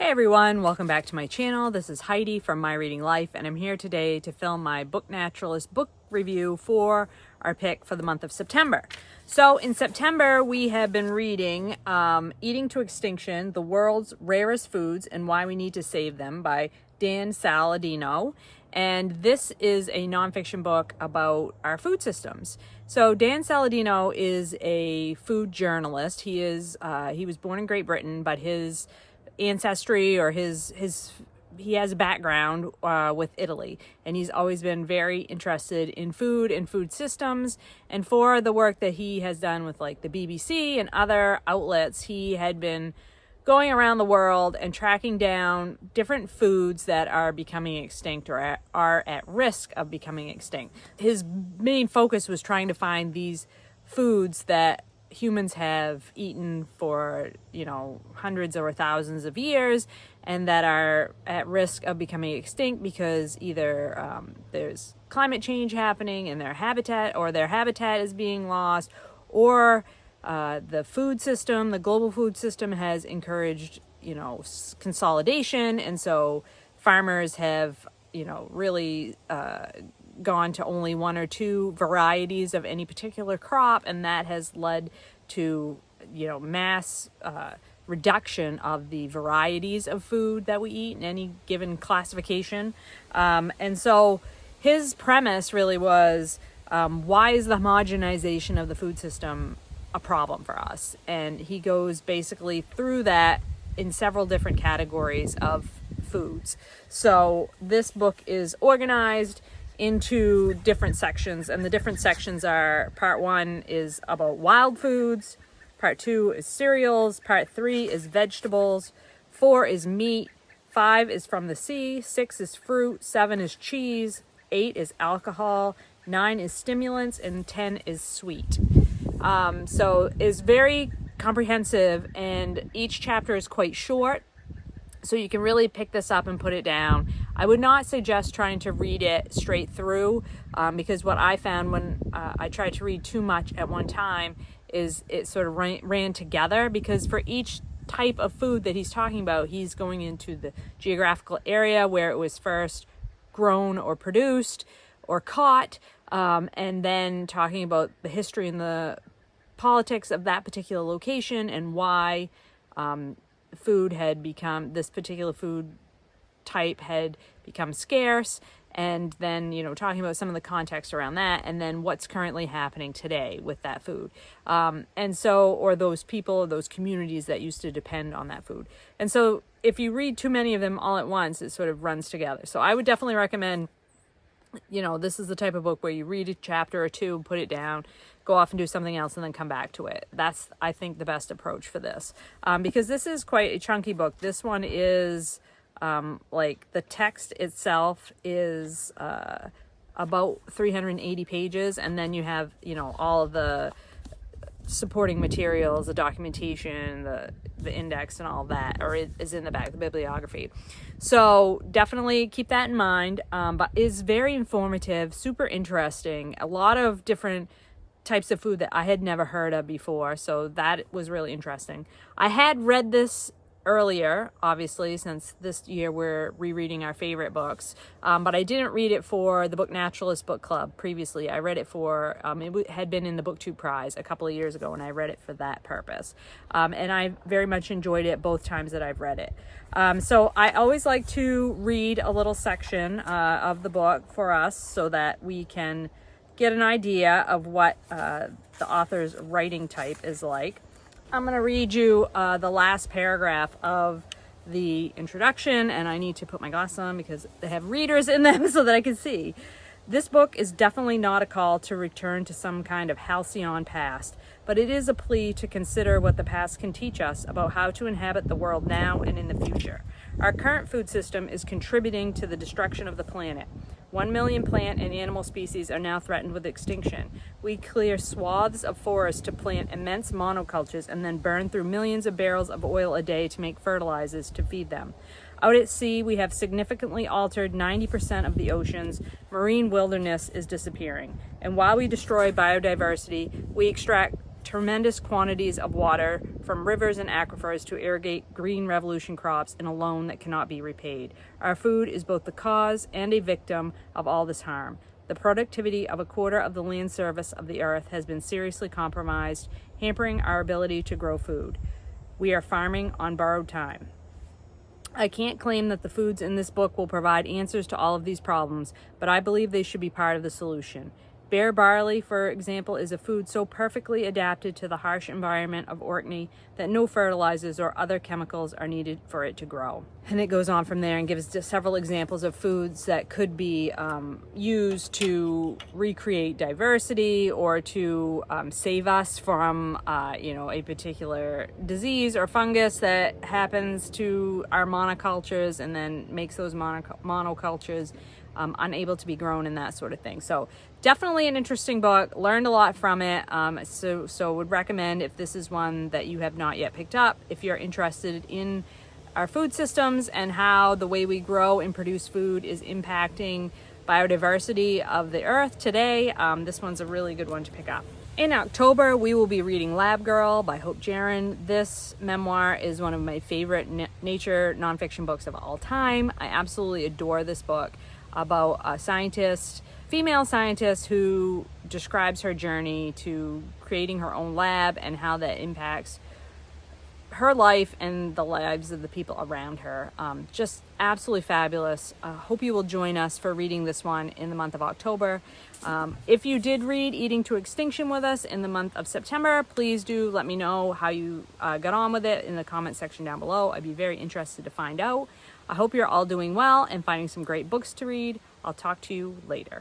Hey everyone, welcome back to my channel. This is Heidi from My Reading Life, and I'm here today to film my Book Naturalist book review for our pick for the month of September. So in September, we have been reading Eating to Extinction, The World's Rarest Foods and Why We Need to Save Them by Dan Saladino. And this is a nonfiction book about our food systems. So Dan Saladino is a food journalist. He was born in Great Britain, but his ancestry or he has a background with Italy, and he's always been very interested in food and food systems. And for the work that he has done with like the BBC and other outlets, he had been going around the world and tracking down different foods that are becoming extinct or are at risk of becoming extinct. His main focus was trying to find these foods that humans have eaten for, hundreds or thousands of years and that are at risk of becoming extinct because either there's climate change happening in their habitat, or their habitat is being lost, or the food system, the global food system has encouraged, consolidation. And so farmers have, really gone to only one or two varieties of any particular crop, and that has led to mass reduction of the varieties of food that we eat in any given classification. And so his premise really was, why is the homogenization of the food system a problem for us? And he goes basically through that in several different categories of foods. So this book is organized into different sections, and the different sections are: part 1 is about wild foods, part 2 is cereals, part 3 is vegetables, 4 is meat, 5 is from the sea, 6 is fruit, 7 is cheese, 8 is alcohol, 9 is stimulants, and 10 is sweet. So it's very comprehensive, and each chapter is quite short, so you can really pick this up and put it down. I would not suggest trying to read it straight through, because what I found when I tried to read too much at one time is it sort of ran together, because for each type of food that he's talking about, he's going into the geographical area where it was first grown or produced or caught, and then talking about the history and the politics of that particular location and why this particular food type had become scarce, and then talking about some of the context around that, and then what's currently happening today with that food, or those people or those communities that used to depend on that food. And so if you read too many of them all at once, it sort of runs together. So I would definitely recommend, this is the type of book where you read a chapter or two, put it down, go off and do something else, and then come back to it. That's, I think, the best approach for this, because this is quite a chunky book. This one is the text itself is about 380 pages, and then you have all of the supporting materials, the documentation, the index, and all of that, or it is in the back, the bibliography. So definitely keep that in mind, but is very informative, super interesting, a lot of different types of food that I had never heard of before, so that was really interesting. I had read this earlier, obviously, since this year we're rereading our favorite books, but I didn't read it for the Book Naturalist Book Club previously. I read it for, it had been in the BookTube Prize a couple of years ago, and I read it for that purpose, and I very much enjoyed it both times that I've read it. So I always like to read a little section of the book for us so that we can get an idea of what the author's writing type is like. I'm going to read you the last paragraph of the introduction, and I need to put my glasses on because they have readers in them so that I can see. This book is definitely not a call to return to some kind of halcyon past, but it is a plea to consider what the past can teach us about how to inhabit the world now and in the future. Our current food system is contributing to the destruction of the planet. 1 million plant and animal species are now threatened with extinction. We clear swaths of forest to plant immense monocultures and then burn through millions of barrels of oil a day to make fertilizers to feed them. Out at sea, we have significantly altered 90% of the oceans. Marine wilderness is disappearing. And while we destroy biodiversity, we extract tremendous quantities of water from rivers and aquifers to irrigate green revolution crops in a loan that cannot be repaid. Our food is both the cause and a victim of all this harm. The productivity of a quarter of the land surface of the earth has been seriously compromised, hampering our ability to grow food. We are farming on borrowed time. I can't claim that the foods in this book will provide answers to all of these problems, but I believe they should be part of the solution. Bare barley, for example, is a food so perfectly adapted to the harsh environment of Orkney that no fertilizers or other chemicals are needed for it to grow. And it goes on from there and gives several examples of foods that could be used to recreate diversity or to save us from, a particular disease or fungus that happens to our monocultures and then makes those monocultures unable to be grown and that sort of thing. So definitely an interesting book. Learned a lot from it. So would recommend, if this is one that you have not yet picked up, if you're interested in our food systems and how the way we grow and produce food is impacting biodiversity of the earth today, this one's a really good one to pick up. In October, we will be reading Lab Girl by Jahren. This memoir is one of my favorite nature nonfiction books of all time. I absolutely adore this book, about a female scientist who describes her journey to creating her own lab and how that impacts her life and the lives of the people around her. Just absolutely fabulous. Hope you will join us for reading this one in the month of October. If you did read Eating to Extinction with us in the month of September, please do let me know how you got on with it in the comment section down below. I'd be very interested to find out. I hope you're all doing well and finding some great books to read. I'll talk to you later.